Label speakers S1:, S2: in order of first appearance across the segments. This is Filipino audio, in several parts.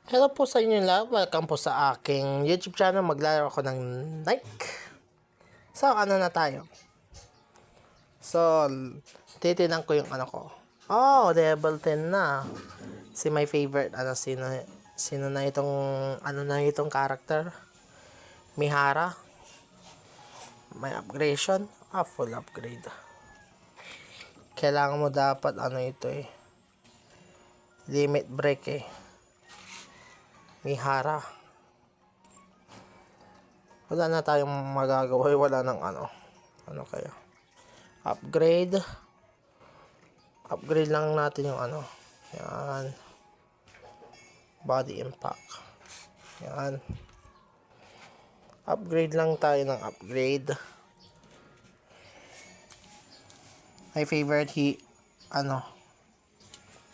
S1: Hello po sa inyo lahat. Welcome po sa aking YouTube channel. Maglalaro ako ng Nike. So, ano na tayo? So, titinan ko yung ano ko. Oh, level 10 na. Si my favorite, sino na itong, ano na itong character? Mihara. May upgradation. Full upgrade. Kailangan mo dapat, ito limit break Mihara. Wala na tayong magagawa. Wala nang ano kaya? Upgrade. Upgrade lang natin yung Yan. Body impact. Yan. Upgrade lang tayo ng upgrade. My favorite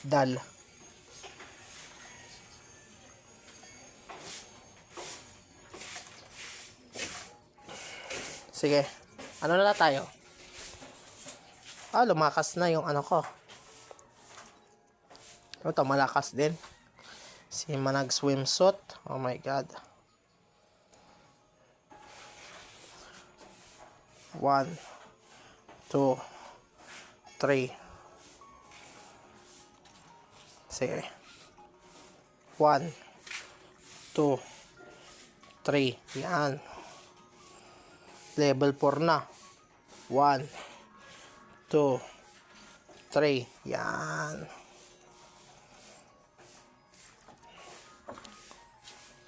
S1: Dal. Sige. Ano na tayo? Lumakas na yung ko. Ito, malakas din. Si Manag swimsuit. Oh my god. 1, 2, 3. Sige. 1, 2, 3. Yan. Level 4 na. 1, 2, 3. Yan.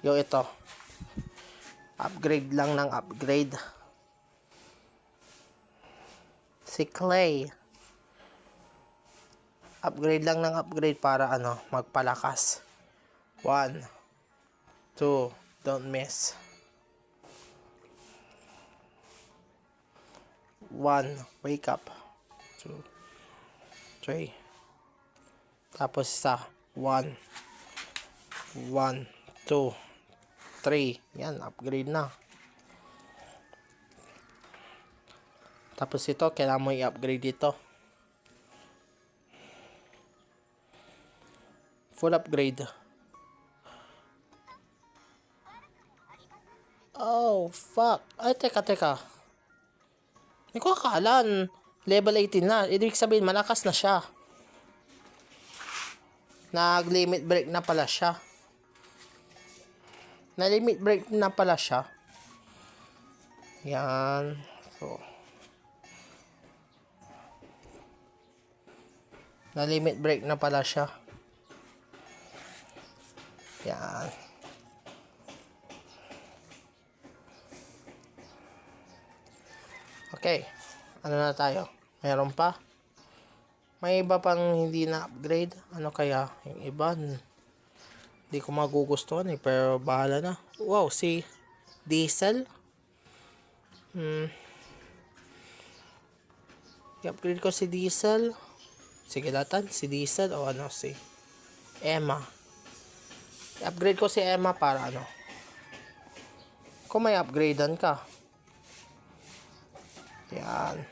S1: Yung ito. Upgrade lang ng upgrade. Si Clay. Upgrade lang ng upgrade para magpalakas. 1, 2, don't miss. 1, wake up. 2, 3. Tapos isa. 1, 1, 2, 3. Yan, upgrade na. Tapos ito, kailangan mo i-upgrade dito. Full upgrade. Oh, fuck. Ay, teka. Hindi ko akalan. Level 18 na. Ibig sabihin, malakas na siya. Nag-limit break na pala siya. Na-limit break na pala siya. Yan. So, na-limit break na pala siya. Yan. Okay. Ano na tayo? Meron pa? May iba pang hindi na upgrade. Ano kaya? Yung iba, hindi ko magugustuhan pero bahala na. Wow, si Diesel. I-upgrade ko si Diesel. Sige latan, si Diesel o si Emma. I-upgrade ko si Emma para kung may upgradean ka. Yan.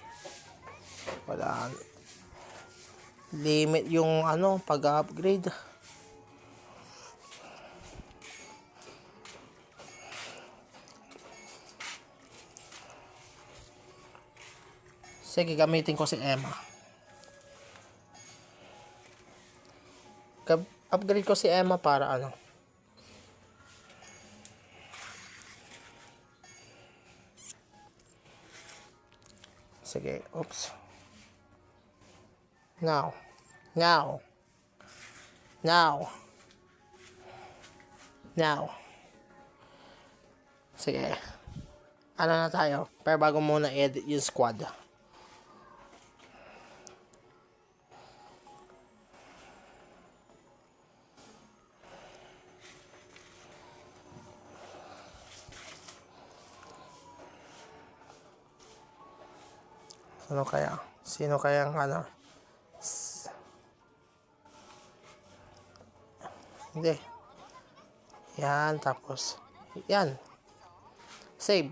S1: Wala. Limit yung pag-upgrade. Sige, gamitin ko si Emma. Upgrade ko si Emma para Sige, oops. Now. Sige. Ano na tayo? Pero bago muna edit yung squad. Ano kaya? Sino kaya ang Hindi. Yan, tapos. Yan. Save.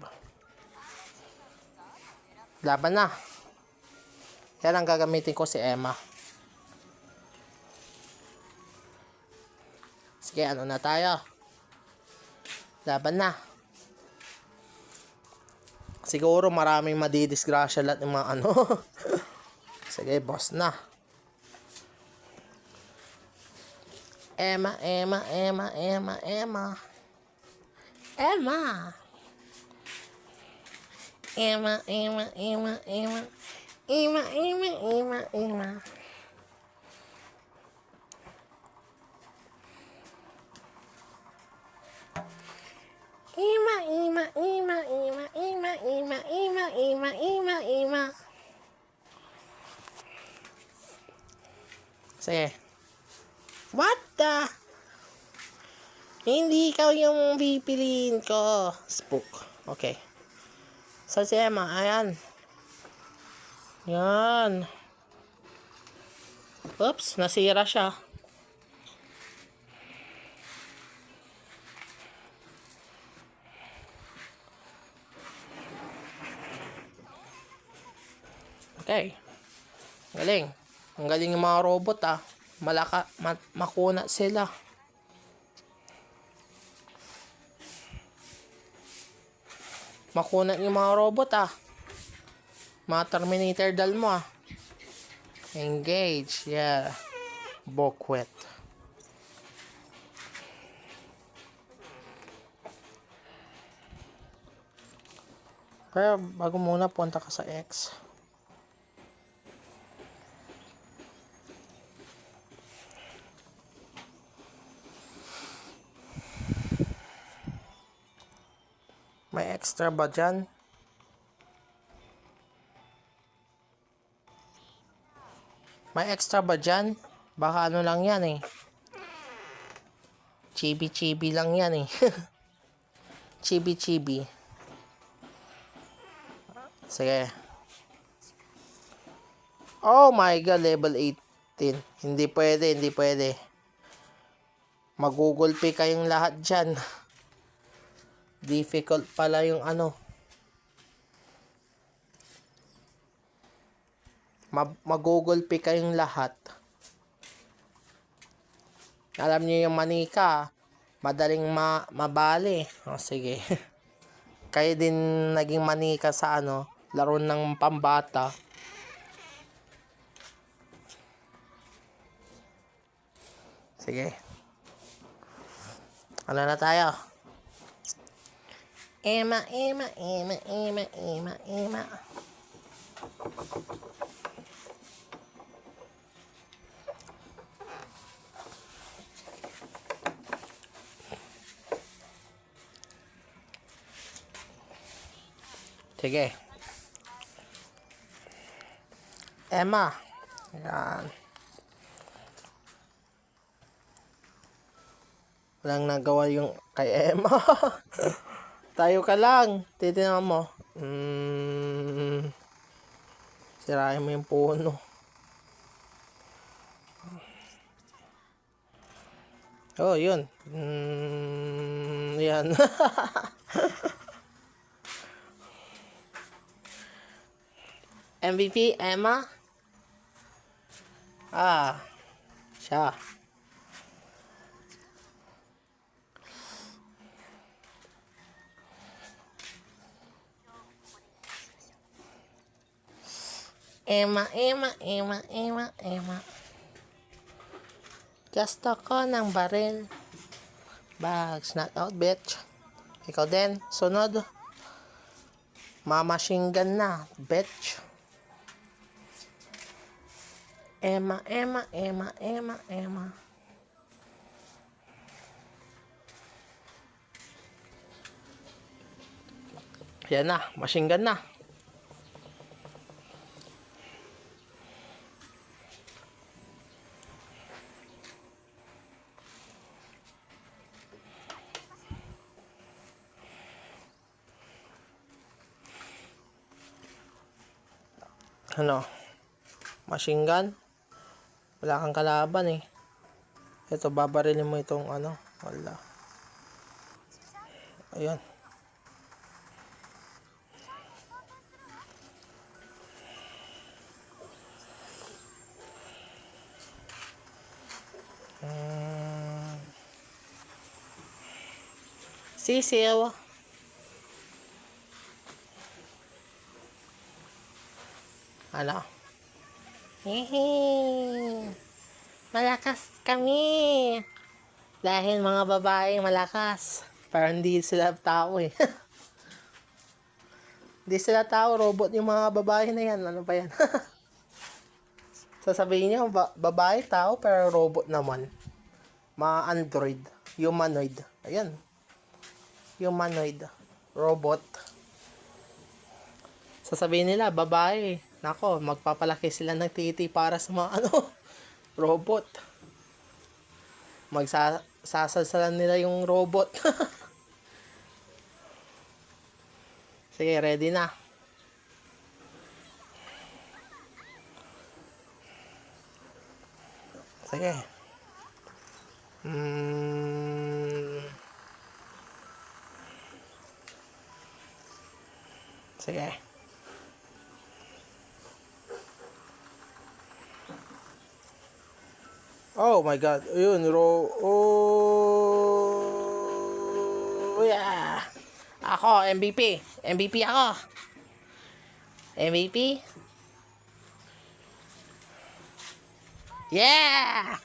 S1: Laban na. Yan ang gagamitin ko si Emma. Sige, ano na tayo? Laban na. Siguro maraming madidisgrasya lahat ng mga ano. Sige, boss na. Emma, Emma, Emma, Emma, Emma. Emma. Emma, Emma, Emma, Emma. Emma, Emma, Emma, Emma. Emma, Emma, Emma, Emma, Emma, Emma, Emma, Emma, Emma, Emma. Sige. What the? Hindi ikaw yung pipiliin ko. Spook. Okay. So si Emma, ayan. Yan. Oops, nasira siya. Okay. Galing. Ang galing yung mga robot ah. Makuna sila. Makuna yung mga robot ah. Mga Terminator dal mo ah. Engage. Yeah. Bokwet. Pero bago muna punta ka sa X. May extra ba dyan? May extra ba dyan? Baka ano lang yan eh. Chibi-chibi lang yan eh. Chibi-chibi. Sige. Oh my god, level 18. Hindi pwede, hindi pwede. Magugulpi kayong lahat dyan. Difficult pala yung ano. Magugulpi kayong lahat. Alam niyo yung manika, madaling mabali. O sige. Kayo din naging manika sa ano, laro ng pambata. Sige. Ano na tayo? Emma, Emma, Emma, Emma, Emma, Emma. Sige. Emma. Yan. Walang nagawa yung kay Emma. Tayo ka lang. Titignan mo. Sirain mo yung puno. Oh, yun. Yan. MVP, Emma. Siya. Emma, Emma, Emma, Emma, Emma. Gasto ko ng baril. Bags not out, bitch. Ikaw din, sunod. Machine gun na, bitch. Emma, Emma, Emma, Emma, Emma. Yan na, machine gun na. Ano? Machine gun? Wala kang kalaban eh. Ito, babarilin mo itong ano. Wala. Ayan. Sisiw. Ano? Hehe. Malakas kami. Dahil mga babae malakas. Pero hindi sila tao eh. Hindi sila tao, robot yung mga babae na yan. Ano ba yan? Sasabihin niyo, babae, tao, pero robot naman. Mga android. Humanoid. Ayan. Humanoid. Robot. Sasabihin nila, babae. Nako, magpapalaki sila ng titi para sa mga robot. Magsasalsalan nila yung robot. Sige, ready na. Sige. Sige. Oh my God. Ayun, oh, yeah. Ako, MVP. MVP ako. MVP. Yeah!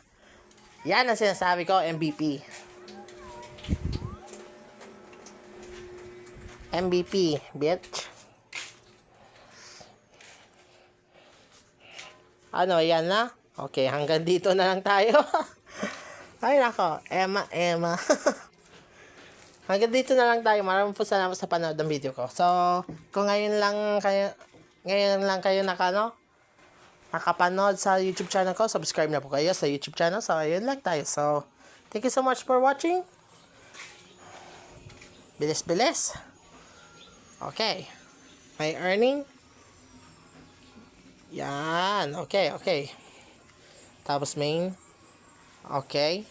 S1: Yan ang sinasabi ko, MVP. MVP, bitch. Ano, yan na? Okay, hanggang dito na lang tayo. Ay, nako. Emma. Hanggang dito na lang tayo. Maraming po salamat sa panood ng video ko. So, kung ngayon lang kayo nakapanood sa YouTube channel ko, subscribe na po kayo sa YouTube channel. So, ayun lang tayo. So, thank you so much for watching. Bilis. Okay. May earning. Yan. Okay. Tapos main. Okay.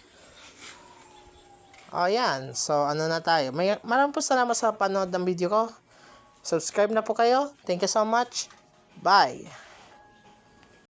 S1: O, yan. So, ano na tayo. Maraming po salamat sa panood ng video ko. Subscribe na po kayo. Thank you so much. Bye.